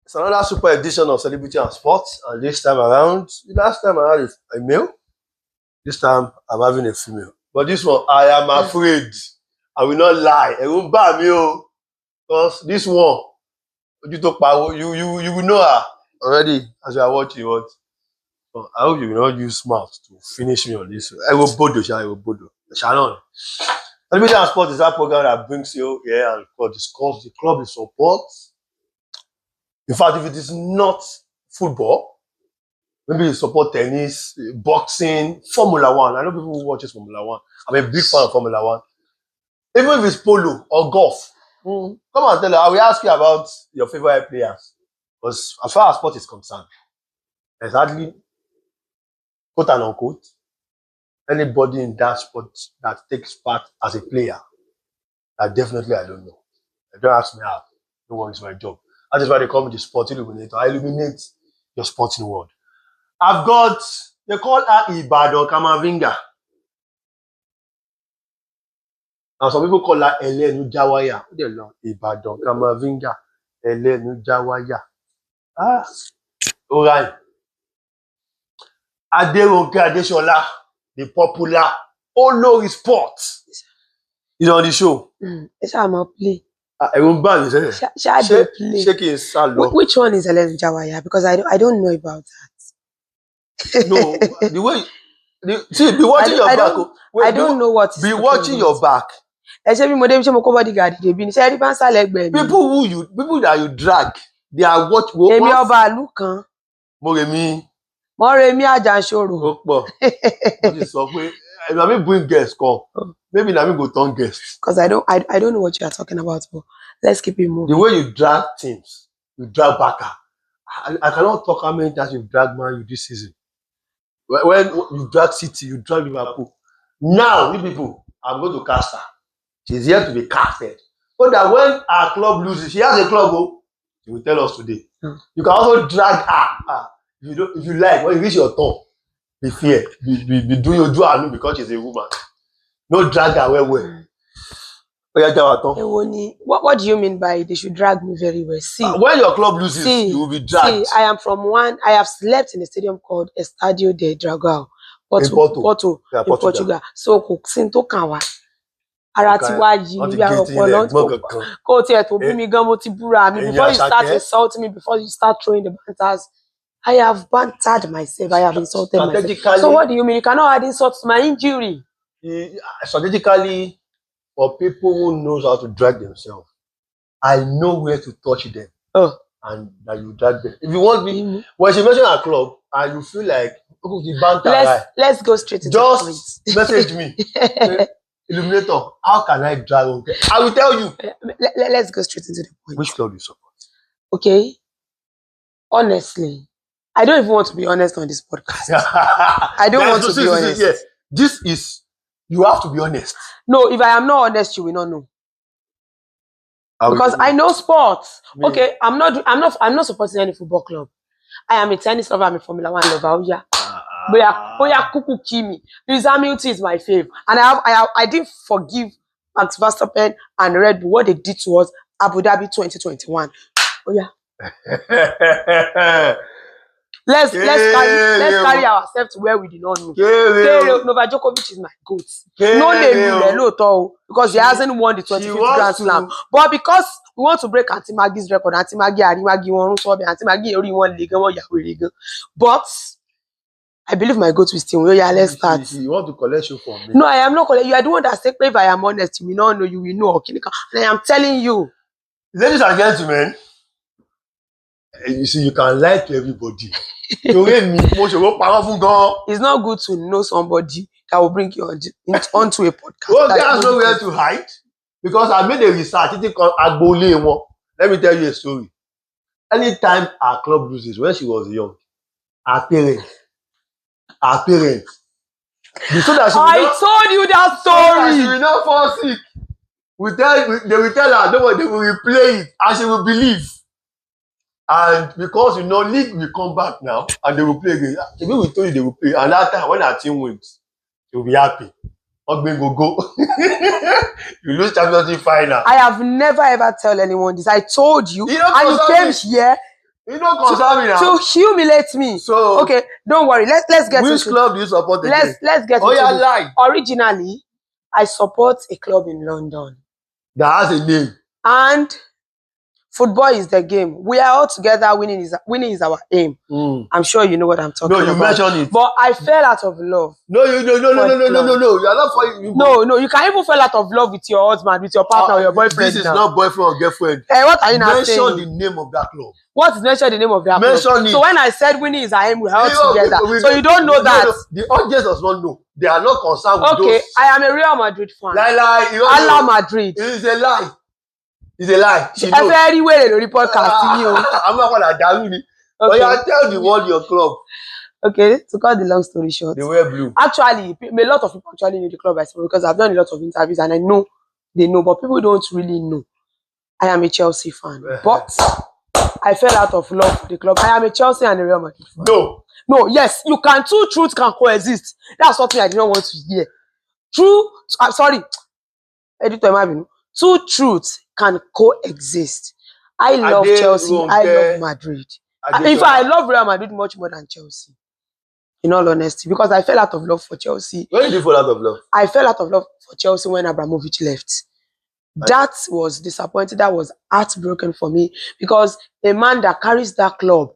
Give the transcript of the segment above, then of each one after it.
It's another super edition of Celebrity and Sports, and this time around, last time I had a male, this time I'm having a female. But this one, I am afraid. I will not lie. It won't buy me, because this one, you will know her already as you are watching what. So I hope you will not use mouth to finish me on this. I will bodo. Shannon. Celebrity and Sports is that program that brings you here and discuss the club you support. In fact, if it is not football, maybe you support tennis, boxing, Formula One. I know people who watches Formula One. I'm a big fan of Formula One. Even if it's polo or golf, come and tell her. I will ask you about your favorite players. Because as far as sport is concerned, there's hardly, quote and unquote, anybody in that sport that takes part as a player. That definitely I don't know. Don't ask me how. No one is my job. That is why they call me the sport illuminator. I illuminate your sporting world. I've got, they call her Ibadan Kamavinga. Now some people call her Elenu Jawaya. Ibadan Kamavinga. Elenu Jawaya. Alright. Aderonke Adeshola, the popular Olori Sports, is on the show. It's how I'm going to play. Which one is Elenu Jawaya? Because I don't know about that. No, the way be watching your back. I don't know what. Be watching your back. People that you drag, they are what. Moremi Ajanshoro. Let me bring guests. Maybe let me go turn guests. Because I don't know what you are talking about, but let's keep it moving. The way you drag teams, you drag Barca. I cannot talk how many times you've dragged Man U this season. When you drag City, you drag Liverpool. Now, you people, I'm going to cast her. She's here to be casted. So that when our club loses, she has a club, she will tell us today. You can also drag her. If you like, when you reach your turn, be fair. Be doing your job because she's a woman. No drag her well. What do you mean by they should drag me very well? See, when your club loses, you will be dragged. See, I have slept in a stadium called Estadio de Dragão, in Porto. In Portugal. So, Sinto Kawa. Before you start insulting me, before you start throwing the banters, I have bantered myself. I have insulted myself. So what do you mean? You cannot add insult to my injury. Strategically, for people who knows how to drag themselves, I know where to touch them. And that you drag them. If you want me, when she mentioned our club, and you feel like the banter, let's go straight to the point. Just message me. Illuminator, how can I drag? I will tell you. Let's go straight into the point. Which club do you support? Okay. Honestly, I don't even want to be honest on this podcast. I don't want to be honest. Yes. This is, you have to be honest. No, if I am not honest, you will not know. Because I know sports. Okay, I'm not supporting any football club. I am a tennis lover, I'm a Formula One lover. Oh yeah. Kuku Kimi. Lewis Hamilton is my fave. And I didn't forgive Max Verstappen and Red Bull what they did to us Abu Dhabi 2021. Oh yeah. Let's carry ourselves to where we did not know. Novak Djokovic is my goat. No name because he hasn't won the 25th Grand Slam. But because we want to break Auntie Maggie's record, Auntie Maggie, Auntie Maggie only one league. But I believe my goat will still. Yeah, let's start. You want to collect you from me? No, I am not collecting. You are the one that said, if I am honest, you will not know. You will know. And I am telling you. Ladies and gentlemen, you see, you can lie to everybody. It's not good to know somebody that will bring you onto a podcast. Well, there's nowhere to hide. Because I made a research. Let me tell you a story. Anytime our club loses, when she was young, our parents. I told you that story. She will not fall sick. They will tell her, no, they will replay it, and she will believe. And because league will come back now, and they will play again. Maybe we told you they will play. And that time, when our team wins, you'll be happy. Go. You lose Champions League final. I have never ever tell anyone this. I told you, and you came here. You don't concern me now. To humiliate me. So okay, don't worry. Let's get which club do you support again? Let's get into this. Lie. Originally, I support a club in London that has a name. And football is the game. We are all together. Winning is our aim. I'm sure you know what I'm talking about. No, you mentioned it. But I fell out of love. No. You are not for you. No. You can even fall out of love with your husband, with your partner, or your boyfriend. This is not boyfriend or girlfriend. What are you now saying? Mention the name of that club. What is mention the name of that mention club? It. So when I said winning is our aim, we are all together. So you don't know that. The audience does not know. They are not concerned with those. Okay, I am a Real Madrid fan. Lie. Allah Madrid. It is a lie. It's a lie. Ẹ fẹ́ rí wèrè lórí podcast mi o. I'm not gonna dárú ni. But you tell the world your club. Okay, to cut the long story short. They wear blue. Actually, a lot of people actually know the club I support because I've done a lot of interviews and I know they know, but people don't really know. I am a Chelsea fan, but I fell out of love for the club. I am a Chelsea and a Real Madrid fan. No, yes, you can. Two truths can coexist. That's something I did not want to hear. I'm sorry, editor Marvin. Two truths can coexist. I love Chelsea. I love Madrid. In fact, I love Real Madrid much more than Chelsea. In all honesty, because I fell out of love for Chelsea. When did you fall out of love? I fell out of love for Chelsea when Abramovich left. That was disappointing. That was heartbroken for me because a man that carries that club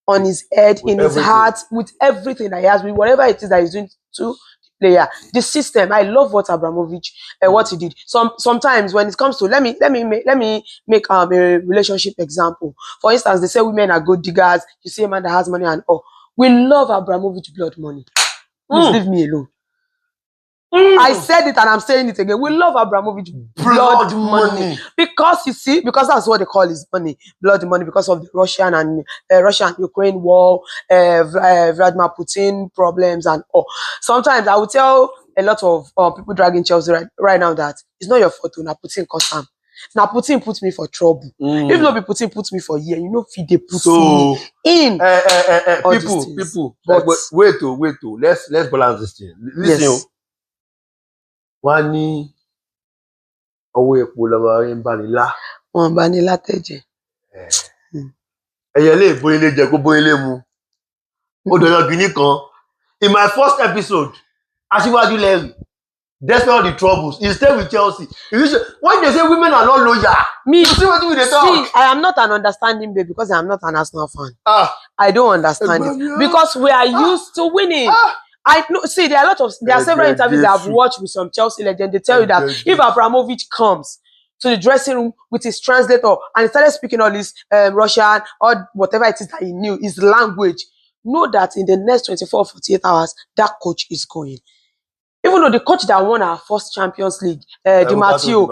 on his head, in his heart, with everything that he has, with whatever it is that he's doing to the player, the system. I love what Abramovich, what he did. Sometimes when it comes to let me make a relationship example. For instance, they say women are good diggers. You see a man that has money and all. We love Abramovich blood money. Please leave me alone. I said it and I'm saying it again. We love Abramovich blood money. Because you see, because that's what they call his money, blood money, because of the Russian and Ukraine war, Vladimir Putin problems and all. Sometimes I would tell a lot of people dragging Chelsea right now that it's not your fault. Now Putin caused harm. Now Putin put me for trouble. If not be Putin put me for a year, you know, feed the Putin in. People. But wait, let's balance this thing. Listen. Wọ́n ní ọwọ́ epo lọ́wọ́ ń bá ní lá. Wọ́n bá ní látẹ̀jẹ̀. Ẹyẹ lè bó ilé jẹ kó bó ilé mu. Ó dọ̀yọ̀ gíní kan. In my first episode, Aṣíwájú Lẹ́rìí, despite all the troubles, he stayed with Chelsea. When they say women are not loyal, you see what they talk? See, I am not an understanding babe because I am not an Arsenal fan. I don't understand it because we are used to winning. I know. See, there are several interviews that I've watched with some Chelsea legends. They tell you that if Abramovich comes to the dressing room with his translator and he started speaking all this Russian or whatever it is that he knew, his language, know that in the next 24, 48 hours, that coach is going. Even though the coach that won our first Champions League, Di Matteo,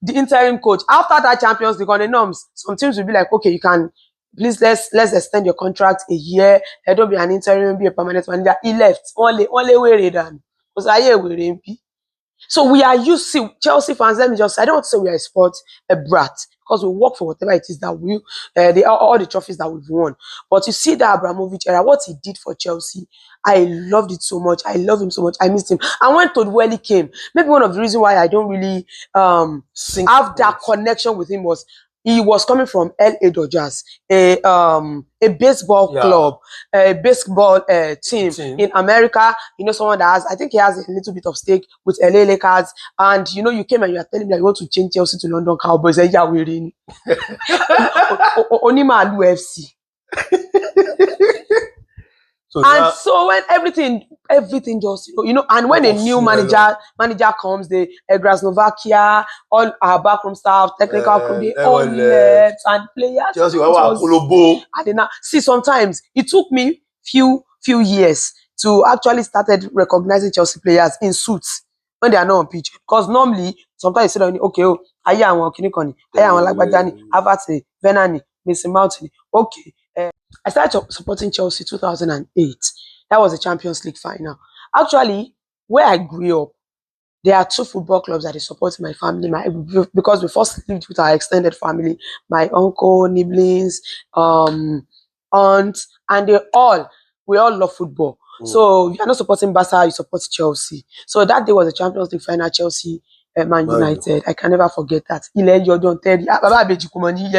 the interim coach, after that Champions League on the norms, some teams will be like, okay, you can. Please let's extend your contract a year. Don't be an interim, be a permanent manager. He left. Only way done. So we are used to Chelsea fans. Let me just say, I don't want to say we are a brat because we work for whatever it is that we all the trophies that we've won. But you see that Abramovich era, what he did for Chelsea, I loved it so much. I love him so much. I missed him. And when Todd Welly came, maybe one of the reasons why I don't really have that connection with him was he was coming from LA Dodgers, a baseball club, a baseball team in America. You know, someone that has, I think he has a little bit of stake with LA Lakers. And you know, you came and you are telling me that you want to change Chelsea to London Cowboys. Yeah, we're in. Onima FC. So when everything just, you know, and when a new manager comes, the Grasnovakia, all our backroom staff, technical crew, they all left, and players. See, sometimes it took me few years to actually started recognizing Chelsea players in suits when they are not on pitch. Because normally, sometimes you say, okay, I am Kinikoni, I am Lagbadani, Avate, Venani, Mason Mountain. Okay. I started supporting Chelsea 2008. That was the Champions League final. Actually, where I grew up, there are two football clubs that support my family. Because we first lived with our extended family, my uncle, nibblings, aunt, and we all love football. So if you're not supporting Barca, you support Chelsea. So that day was the Champions League final. Chelsea Man United. I can never forget that. Ilẹ̀ Jordan Terry. Baba Abeji Kumani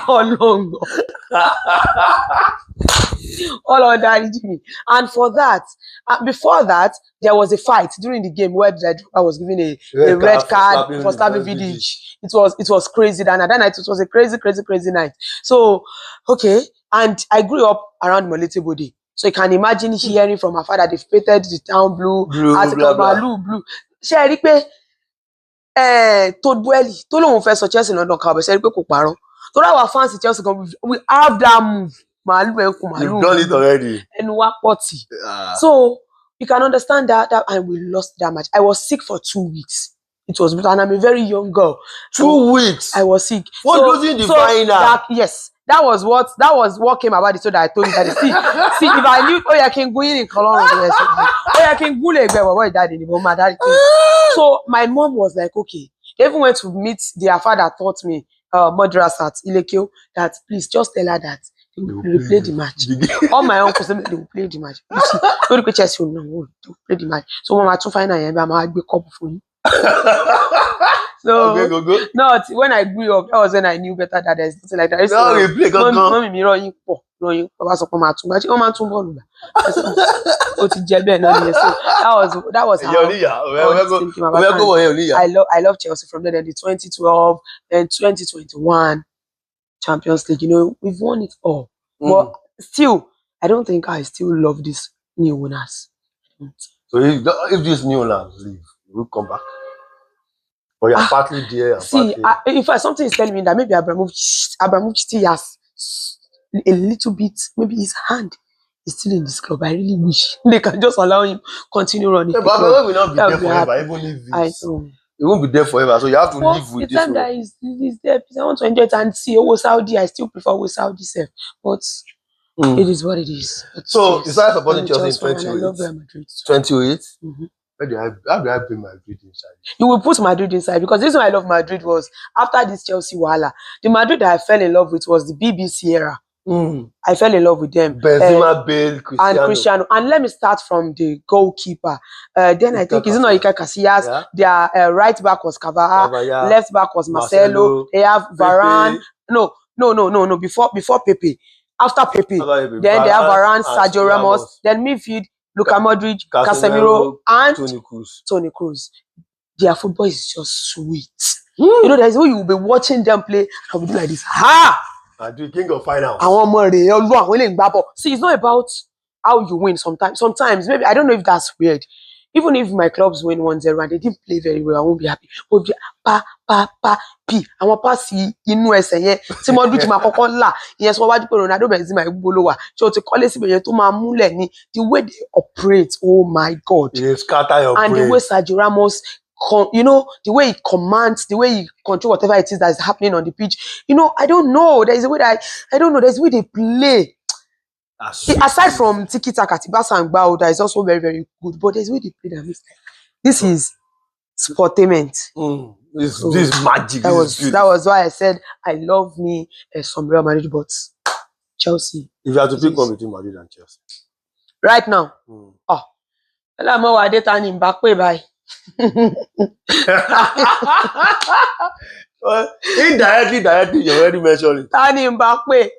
all long. All on that me. And for that, before that, there was a fight during the game where I was given a red card for slapping Vidic. It was crazy that night. It was a crazy night. So, okay. And I grew up around Molete Bode. So you can imagine hearing from my father, they've painted the town blue, blue. Ṣé rí pé tó dueli, tó lóun fẹ́ sọ Chelsea London Cowboy, ṣé rí pé kò parọ́. So that our fans Chelsea, we have that move. You've done it already. And Wakpoti. So you can understand that and we lost that match. I was sick for 2 weeks. It was, and I'm a very young girl. 2 weeks. I was sick. What losing the final? Yes. That was what came about it, so that I told you that see if I knew I can go in Cologne, I can go like daddy. So my mom was like, okay. They even went to meet their father, taught me Madras at Ilekeo, that please just tell her that they will play the match. All my uncles they will play the match. You see, don't request Chelsea, no, they will play the match. So mama to find I'm a big cup for you. So go. No, when I grew up, that was when I knew better that there's nothing like that. No, we play mommy me run Baba sọ pé máa tún gbá. Ó máa tún bọ́ọ̀lù gbá. Ó ti jẹ́ bẹ́ẹ̀ náà nìyẹn. So that was how I love Chelsea from then the 2012 and 2021 Champions League. You know, we've won it all. But still, I don't think I still love these new owners. So if these new owners leave, we'll come back. But you're partly there. See, in fact, something is telling me that maybe Abramovich still has a little bit, maybe his hand is still in this club. I really wish they can just allow him continue running. Yeah, but Abramovich will not be there forever, even if he won't be there forever. So you have to live with this. The time that he's there, I want to enjoy it and see Saudi. I still prefer Saudi self, but it is what it is. So you started supporting Chelsea in 2008. I love Real Madrid. 2008. How do I bring Madrid inside? You will put Madrid inside, because the reason I love Madrid was after this Chelsea wahala. The Madrid that I fell in love with was the BBC era. I fell in love with them. Benzema, Bale, Cristiano. And let me start from the goalkeeper. Then I think, isn't it Iker Casillas? Yeah. Their right back was Cavara. Left back was Marcelo. They have Varane. No. Before Pepe. After Pepe. Then they have Varane, Sergio Ramos. Then midfield, Luka Modric, Casemiro, and Toni Kroos. Their football is just sweet. You know, there's way you will be watching them play. I'll be like this. The king of finals. See, it's not about how you win sometimes. Sometimes, maybe, I don't know if that's weird. Even if my clubs win 1-0 and they didn't play very well, I won't be happy. We'll be P. I want pass inu ese yen. Tí mo dúró tí ma kọ́kọ́ là. Ìyẹn sọ wájú pé Ronaldo Benzema Ibolowa. So to call it to ma múlẹ̀ ni the way they operate. Oh my God. They scatter your brain. And the way Sergio Ramos, you know, the way he commands, the way he controls whatever it is that is happening on the pitch. You know, I don't know. There's a way that I don't know. There's a way they play. Aside from Tiki Taka, Tibasa and Bao, that is also very, very good. But there's a way they play that. This is sportainment. This is magic. That was why I said I love me some Real Madrid, but Chelsea. If you have to pick one between Madrid and Chelsea right now, indirectly, you already mentioned it. Tani Mbappe.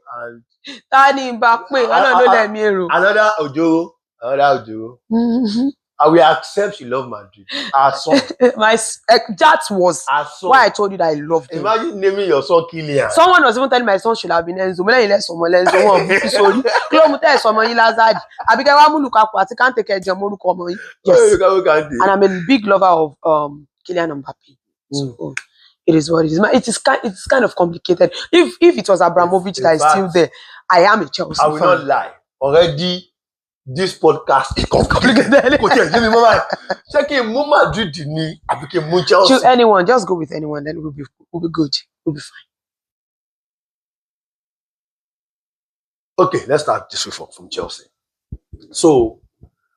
Another Ojoro. I will accept you love Madrid. Our son. That was why I told you that I loved him. Imagine naming your son Kylian. Someone was even telling my son should have been Enzo. Yes. And I'm a big lover of Kylian Mbappe. So it is what it is. It's kind of complicated. If it was Abramovich that is still there, I am a Chelsea fan. I will not lie. Already, this podcast is complicated. Choose anyone. Just go with anyone. Then we'll be good. We'll be fine. Okay, let's start this from Chelsea. So,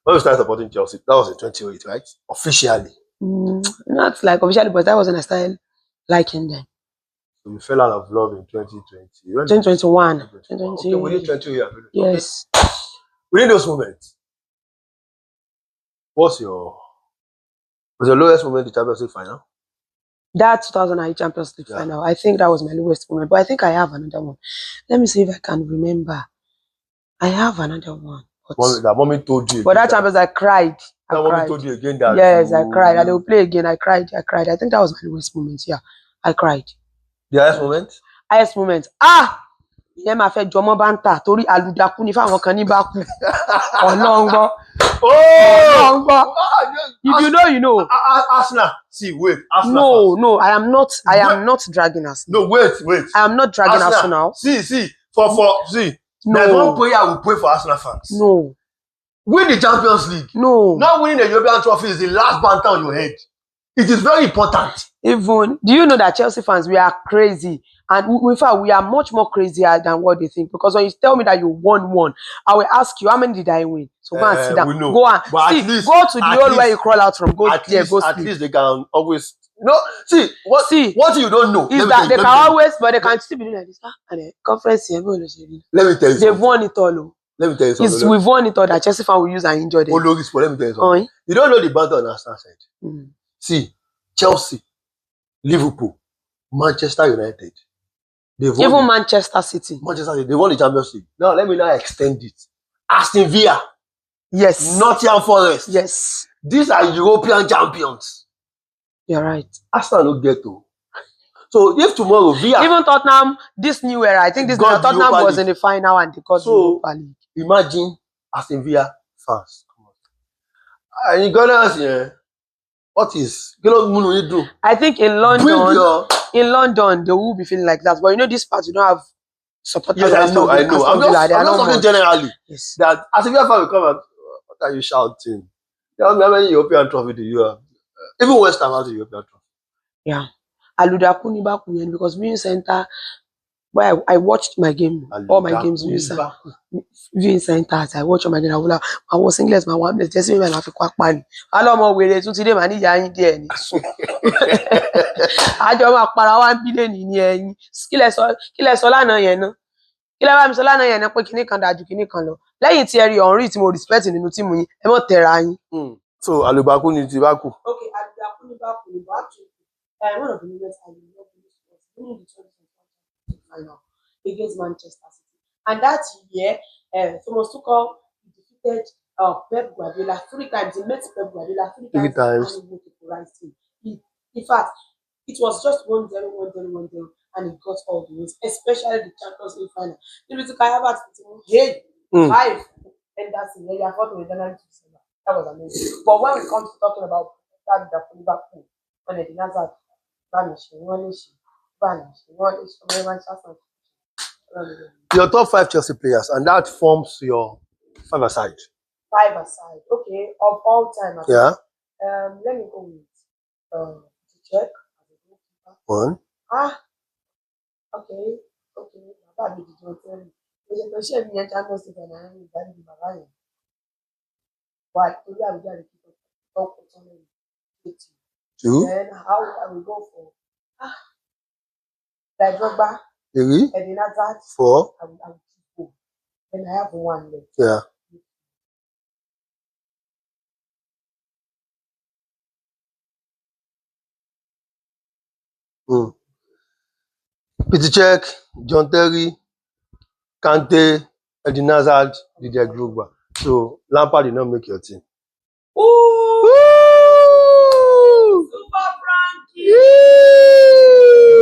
when we started supporting Chelsea, that was in 2008, right? Officially. Not like officially, but that was when I started liking them. So we fell out of love in 2020. 2021. Okay, within 20 years. Yes. Okay. Within those moments, what's your Was your lowest moment the Champions League final? That 2008 Champions League final. I think that was my lowest moment. But I think I have another one. Let me see if I can remember. I have another one. But that mommy told you. But that Champions, I cried. That mommy told you again that. Yes, I cried. And they will play again. I cried. I think that was my lowest moment. Yeah, I cried. The highest moment? Highest moment. Ìyẹn máa fẹ́ jọmọ́ banter torí àlùdàkú ní fáwọn kan ní Bákú. Ọlọ́run gbọ́. Ọlọ́run gbọ́. If you know, you know. Arsenal. See, wait. Arsenal. No, I am not dragging Arsenal. No, wait. I am not dragging Arsenal. See. See. There's one player who play for Arsenal fans. No. Win the Champions League. No. Not winning the European trophy is the last banter on your head. It is very important. Even, do you know that Chelsea fans, we are crazy? And in fact, we are much more crazier than what they think. Because when you tell me that you won one, I will ask you, how many did I win? So go and sit down. Go on. Go to the hole where you crawl out from. Go there, go sleep. At least they can always... No, what you don't know is that they can always, but they can still be doing like this. And the conference here, let me tell you something. They've won it all. Let me tell you something. We've won it all. That Chelsea fan will use and enjoy them. Olori Sports, let me tell you something. You don't know the banter on Arsenal side. See, Chelsea, Liverpool, Manchester United. Even Manchester City. They won the Champions League. Now, let me now extend it. Aston Villa. Yes. Nottingham Forest. Yes. These are European champions. You're right. Arsenal don't get to. So if tomorrow Villa... Even Tottenham, this new era, I think this new era, Tottenham was in the final and they got the Europa League. Imagine Aston Villa fans. And in Ghana, what is... I think in London, they will be feeling like that. But you know, this part, you don't have supporters. Yes, I know. I'm not talking generally. Yes. That Aston Villa fans will come and... What are you shouting? How many European trophy do you have? Even West Ham has a European trophy. Yeah. Aludaku ni Baku because viewing center, where I watched my game, all my games viewing centers. I watch all my game. I was singlet, my one place. Just me and I feel quite funny. I love my way. So today, man, I need so. I just want para 1 billion in here. Kile sola na yen no. Kile ba mi sola na yen na pe kini kan daju kini kan lo. Lẹ́yìn tí Thierry Henry tí mo respect nínú team yín, ẹ mọ̀ tẹra yín. So Alubaku ni ti Baku. Okay, Alubaku ni Baku ni Baku. One of the moments I love was winning the 2021 final against Manchester City. And that year, Thomas Tuchel defeated Pep Guardiola 3 times. He met Pep Guardiola 3 times. And in fact, it was just 1-0, 1-0, 1-0, and he got all the wins, especially the Champions League final. Hey, 5, and that's it. Yeah, that was amazing. But when we come to talking about Liverpool, when it has your top 5 Chelsea players, and that forms your 5-a-side. 5-a-side, okay, of all time. Yeah. Let me go with to check. 1. Okay. Two. Then how I will go for Drogba, 3. Eden Hazard, 4. I will go. Then I have 1 left. Yeah. Pitychek, John Terry, Kante, Eden Hazard, Didier Drogba. So Lampard did not make your team. Ooh! Super Frankie!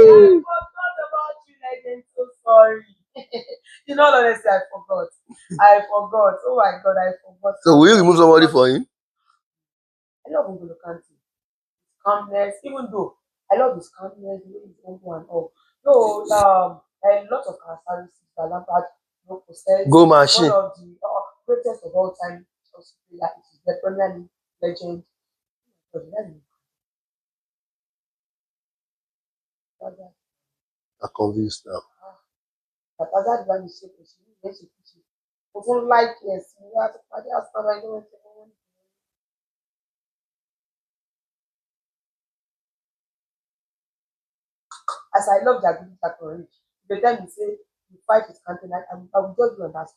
I forgot about you, legend. So sorry. In all honesty, I forgot. Oh my God, I forgot. So will you remove somebody for him? I love N'Golo Kante. His calmness, even though I love his calmness, the way he's humble and all. No, a lot of characteristics that Lampard possess. Go machine. One of the greatest of all time. It is the Premier League legend. I'm convinced now. But as I done like yes, you have to as I love that courage, the time you say you fight with Cantona, I will judge you on that.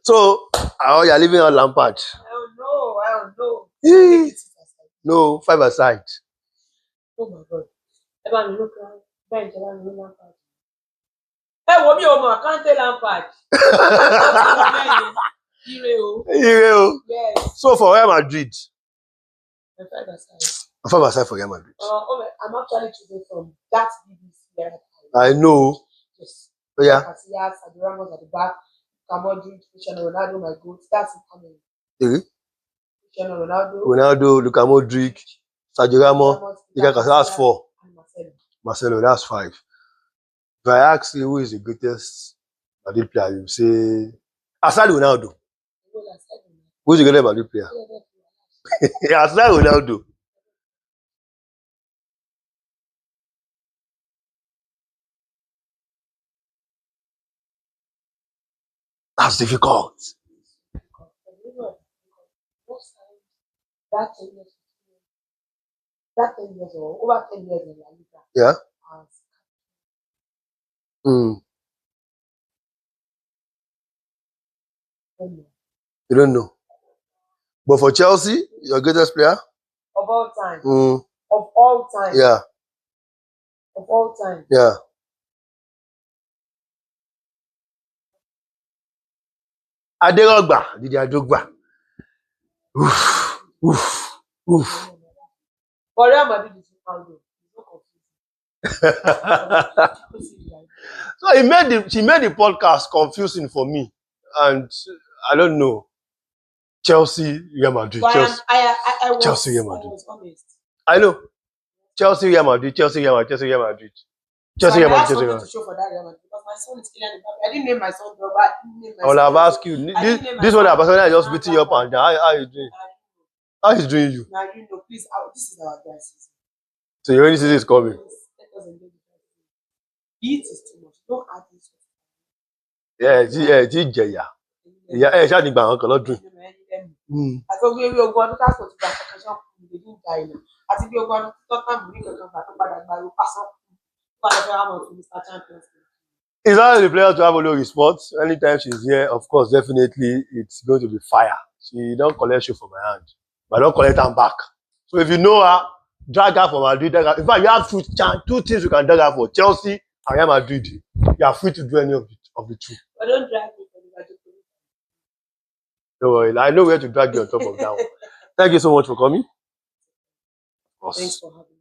So, you're living on Lampard. I don't know. No, 5-a-side. Oh my God. Everyone look around. Bench, everyone look Lampard. Hey, what me I can't tell Lampard. Yes. So for Real Madrid. And 5-a-side. 5-a-side for Real Madrid. I'm actually choosing from that BBC. I know. Yes. Oh, yeah. Casillas, Ramos at the back. Modric, Cristiano Ronaldo, my goat. That's it. Really? Cristiano Ronaldo. Ronaldo, Luka Modric, Sergio Ramos. That's 4. Marcelo, that's 5. If I ask you who is the greatest Madrid player, you say aside Ronaldo. Who's the greatest Madrid player? Aside Ronaldo. That's difficult. That 10 years or over 10 years in La Liga. Yeah. You don't know. But for Chelsea, your greatest player? Of all time. Of all time. Yeah. Of all time. Yeah. Aderogba, Didier Drogba. Oof. But Real Madrid is Ronaldo. So she made the podcast confusing for me, and I don't know. Chelsea, Real Madrid. Chelsea, Real Madrid. I was honest. I know. Chelsea, Real Madrid. Chelsea, Real Madrid. Chelsea, Real Madrid. Chelsea, Real Madrid. Chelsea, Real Madrid. To show for that Real Madrid because my son is Kylian Mbappe. I didn't name my son, bro. I didn't name my son. I will have asked you. This one, I just beating you up and down. How you doing? How is doing you? Now you know, please. This is our dry season. So your rainy season is coming. Heat is too much. Don't add this. Yeah. Yeah, ṣáà ní gbà wọn kan lọ́dún. Àti ogun ewé ogun ọdún káàkiri ti gba ṣọkànṣọ́ kùn lè ní ìjà ìlú àti bí ogun ọdún tó tán mú ní kankan gbà tó padà gba ló pàṣán tó padà fẹ́ rámọ̀ fún Mr. Champions League. It's not the player to have Olori Sports. Anytime she's here, of course, definitely it's going to be fire. She don't collect shoe from my hand, but I don't collect them back. So if you know her, drag her from Madrid. In fact, you have two teams you can drag her for: Chelsea and Real Madrid. You are free to do any of the two. But don't drag me for the Madrid. Don't worry, I know where to drag you on top of that one. Thank you so much for coming. Thanks for having me.